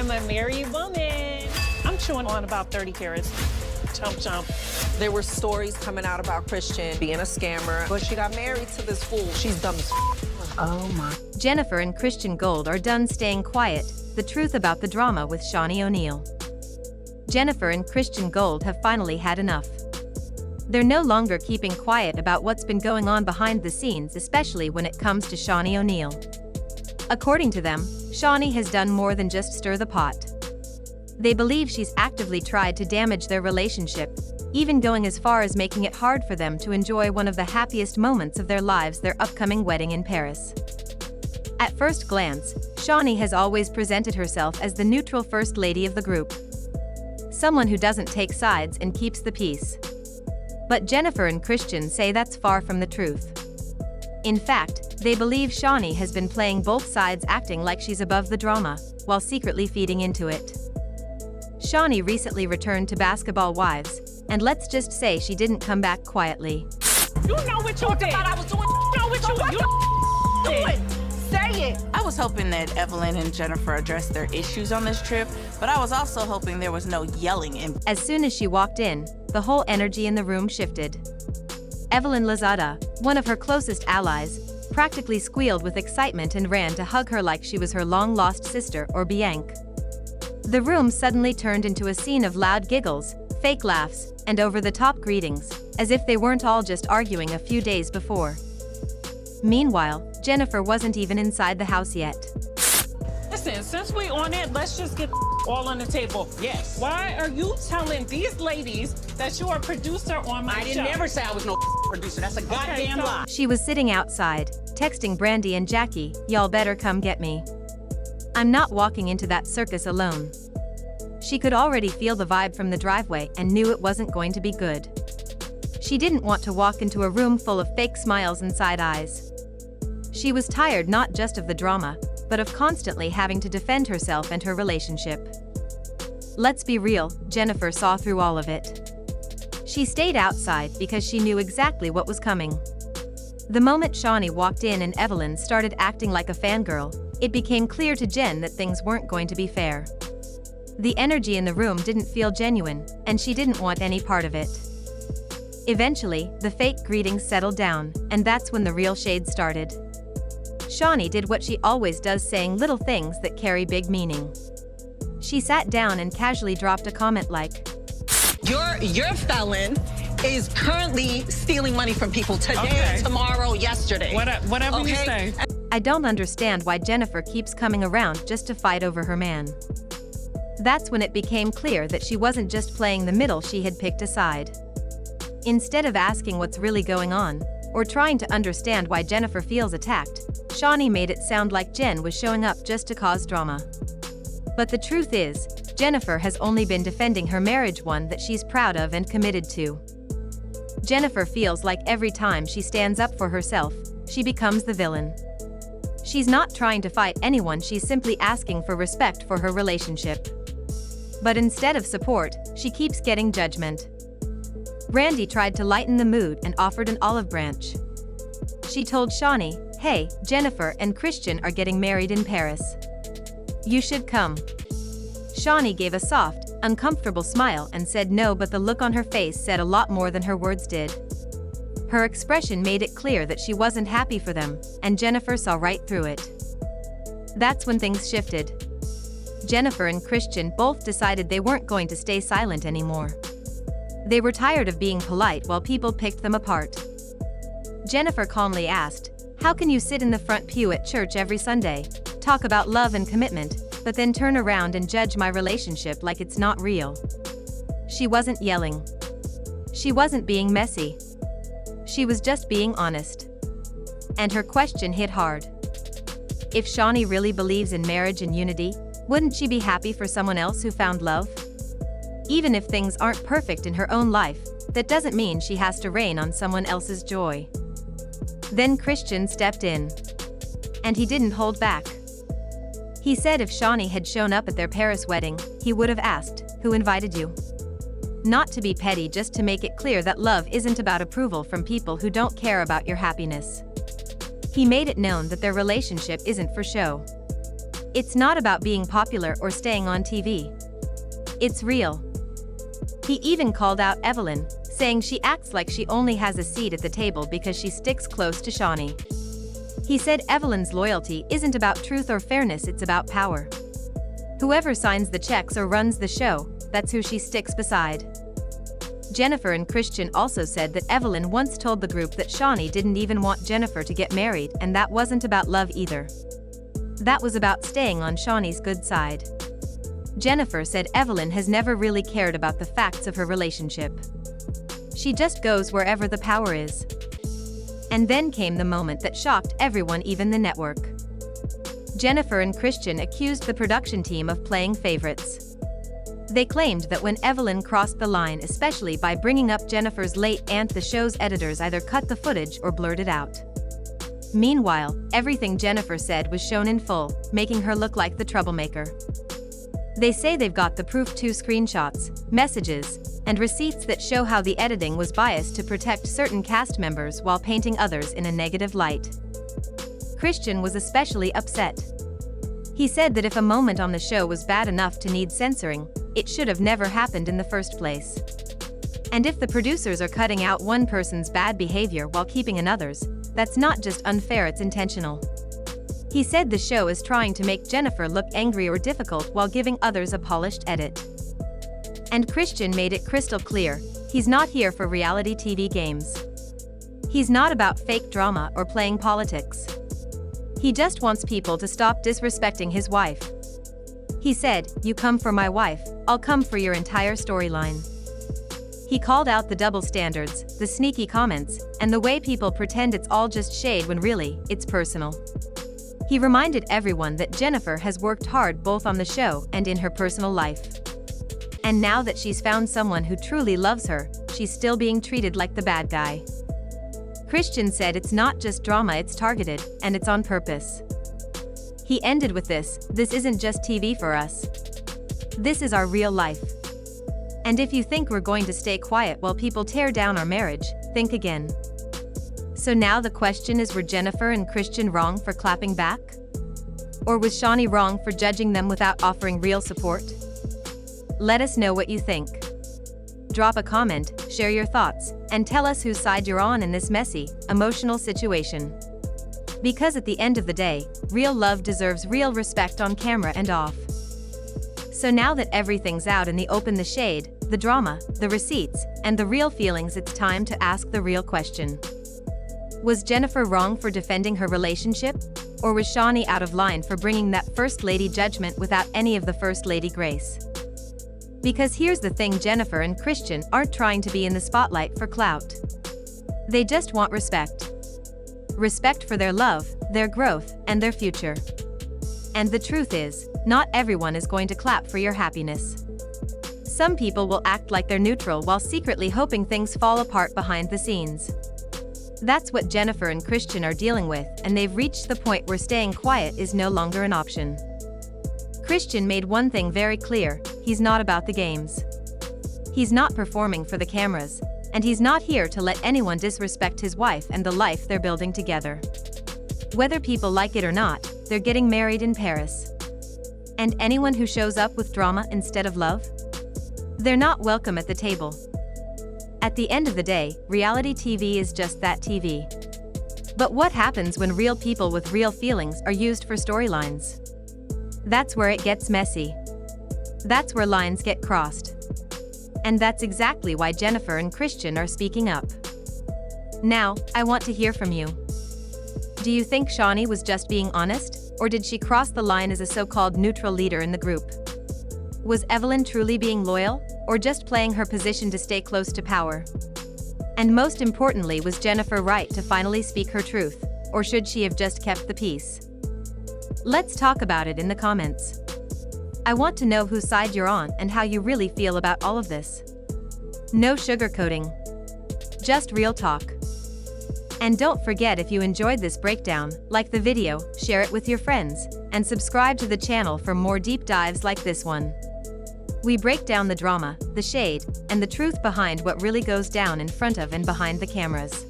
I'm a married woman. I'm chewing on about 30 carats. Chomp, chomp. There were stories coming out about Christian being a scammer, but she got married to this fool. She's dumb as Oh my. Jennifer and Christian Gold are done staying quiet. The truth about the drama with Shaunie O'Neal. Jennifer and Christian Gold have finally had enough. They're no longer keeping quiet about what's been going on behind the scenes, especially when it comes to Shaunie O'Neal. According to them, Shaunie has done more than just stir the pot. They believe she's actively tried to damage their relationship, even going as far as making it hard for them to enjoy one of the happiest moments of their lives, their upcoming wedding in Paris. At first glance, Shaunie has always presented herself as the neutral first lady of the group. Someone who doesn't take sides and keeps the peace. But Jennifer and Christian say that's far from the truth. In fact, they believe Shaunie has been playing both sides, acting like she's above the drama, while secretly feeding into it. Shaunie recently returned to Basketball Wives, and let's just say she didn't come back quietly. You know what you did. I was doing. You know what you doing. Say it. I was hoping that Evelyn and Jennifer addressed their issues on this trip, but I was also hoping there was no yelling. As soon as she walked in, the whole energy in the room shifted. Evelyn Lozada, one of her closest allies, practically squealed with excitement and ran to hug her like she was her long-lost sister or Bianca. The room suddenly turned into a scene of loud giggles, fake laughs, and over-the-top greetings, as if they weren't all just arguing a few days before. Meanwhile, Jennifer wasn't even inside the house yet. Listen, since we on it, let's just get all on the table. Yes. Why are you telling these ladies that you're a producer on my show? I didn't never say I was no producer. That's a goddamn lie. She was sitting outside, texting Brandy and Jackie, "Y'all better come get me. I'm not walking into that circus alone." She could already feel the vibe from the driveway and knew it wasn't going to be good. She didn't want to walk into a room full of fake smiles and side eyes. She was tired not just of the drama, but of constantly having to defend herself and her relationship. Let's be real, Jennifer saw through all of it. She stayed outside because she knew exactly what was coming. The moment Shaunie walked in and Evelyn started acting like a fangirl, it became clear to Jen that things weren't going to be fair. The energy in the room didn't feel genuine, and she didn't want any part of it. Eventually, the fake greetings settled down, and that's when the real shade started. Shaunie did what she always does, saying little things that carry big meaning. She sat down and casually dropped a comment like, Your felon is currently stealing money from people today, tomorrow, yesterday. Whatever you say. I don't understand why Jennifer keeps coming around just to fight over her man. That's when it became clear that she wasn't just playing the middle, she had picked a side. Instead of asking what's really going on, or trying to understand why Jennifer feels attacked, Shaunie made it sound like Jen was showing up just to cause drama. But the truth is, Jennifer has only been defending her marriage, one that she's proud of and committed to. Jennifer feels like every time she stands up for herself, she becomes the villain. She's not trying to fight anyone, she's simply asking for respect for her relationship. But instead of support, she keeps getting judgment. Brandy tried to lighten the mood and offered an olive branch. She told Shaunie, "Hey, Jennifer and Christian are getting married in Paris. You should come." Shaunie gave a soft, uncomfortable smile and said no, but the look on her face said a lot more than her words did. Her expression made it clear that she wasn't happy for them, and Jennifer saw right through it. That's when things shifted. Jennifer and Christian both decided they weren't going to stay silent anymore. They were tired of being polite while people picked them apart. Jennifer calmly asked, "How can you sit in the front pew at church every Sunday, talk about love and commitment, but then turn around and judge my relationship like it's not real?" She wasn't yelling. She wasn't being messy. She was just being honest. And her question hit hard. If Shaunie really believes in marriage and unity, wouldn't she be happy for someone else who found love? Even if things aren't perfect in her own life, that doesn't mean she has to rain on someone else's joy. Then Christian stepped in. And he didn't hold back. He said if Shaunie had shown up at their Paris wedding, he would have asked, "Who invited you?" Not to be petty, just to make it clear that love isn't about approval from people who don't care about your happiness. He made it known that their relationship isn't for show. It's not about being popular or staying on TV. It's real. He even called out Evelyn, saying she acts like she only has a seat at the table because she sticks close to Shaunie. He said Evelyn's loyalty isn't about truth or fairness, it's about power. Whoever signs the checks or runs the show, that's who she sticks beside. Jennifer and Christian also said that Evelyn once told the group that Shaunie didn't even want Jennifer to get married, and that wasn't about love either. That was about staying on Shaunie's good side. Jennifer said Evelyn has never really cared about the facts of her relationship. She just goes wherever the power is. And then came the moment that shocked everyone, even the network. Jennifer and Christian accused the production team of playing favorites. They claimed that when Evelyn crossed the line, especially by bringing up Jennifer's late aunt, the show's editors either cut the footage or blurred it out. Meanwhile, everything Jennifer said was shown in full, making her look like the troublemaker. They say they've got the proof: 2 screenshots, messages, and receipts that show how the editing was biased to protect certain cast members while painting others in a negative light. Christian was especially upset. He said that if a moment on the show was bad enough to need censoring, it should have never happened in the first place. And if the producers are cutting out one person's bad behavior while keeping another's, that's not just unfair, it's intentional. He said the show is trying to make Jennifer look angry or difficult while giving others a polished edit. And Christian made it crystal clear, he's not here for reality TV games. He's not about fake drama or playing politics. He just wants people to stop disrespecting his wife. He said, "You come for my wife, I'll come for your entire storyline." He called out the double standards, the sneaky comments, and the way people pretend it's all just shade when really, it's personal. He reminded everyone that Jennifer has worked hard both on the show and in her personal life. And now that she's found someone who truly loves her, she's still being treated like the bad guy. Christian said it's not just drama, it's targeted, and it's on purpose. He ended with this isn't just TV for us. This is our real life. And if you think we're going to stay quiet while people tear down our marriage, think again. So now the question is, were Jennifer and Christian wrong for clapping back? Or was Shaunie wrong for judging them without offering real support? Let us know what you think. Drop a comment, share your thoughts, and tell us whose side you're on in this messy, emotional situation. Because at the end of the day, real love deserves real respect on camera and off. So now that everything's out in the open, the shade, the drama, the receipts, and the real feelings, it's time to ask the real question. Was Jennifer wrong for defending her relationship? Or was Shaunie out of line for bringing that First Lady judgment without any of the First Lady grace? Because here's the thing, Jennifer and Christian aren't trying to be in the spotlight for clout. They just want respect. Respect for their love, their growth, and their future. And the truth is, not everyone is going to clap for your happiness. Some people will act like they're neutral while secretly hoping things fall apart behind the scenes. That's what Jennifer and Christian are dealing with, and they've reached the point where staying quiet is no longer an option. Christian made one thing very clear, he's not about the games. He's not performing for the cameras, and he's not here to let anyone disrespect his wife and the life they're building together. Whether people like it or not, they're getting married in Paris. And anyone who shows up with drama instead of love? They're not welcome at the table. At the end of the day, reality TV is just that, TV. But what happens when real people with real feelings are used for storylines? That's where it gets messy. That's where lines get crossed. And that's exactly why Jennifer and Christian are speaking up. Now, I want to hear from you. Do you think Shaunie was just being honest, or did she cross the line as a so-called neutral leader in the group? Was Evelyn truly being loyal, or just playing her position to stay close to power? And most importantly, was Jennifer right to finally speak her truth, or should she have just kept the peace? Let's talk about it in the comments. I want to know whose side you're on and how you really feel about all of this. No sugarcoating. Just real talk. And don't forget, if you enjoyed this breakdown, like the video, share it with your friends, and subscribe to the channel for more deep dives like this one. We break down the drama, the shade, and the truth behind what really goes down in front of and behind the cameras.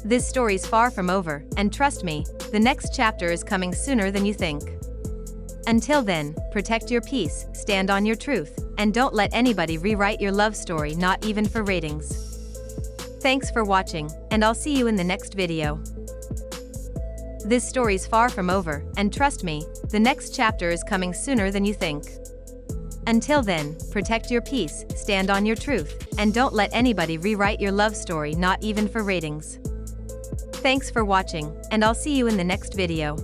This story's far from over, and trust me, the next chapter is coming sooner than you think. Until then, protect your peace, stand on your truth, and don't let anybody rewrite your love story, not even for ratings. Thanks for watching, and I'll see you in the next video. This story's far from over, and trust me, the next chapter is coming sooner than you think. Until then, protect your peace, stand on your truth, and don't let anybody rewrite your love story, not even for ratings. Thanks for watching, and I'll see you in the next video.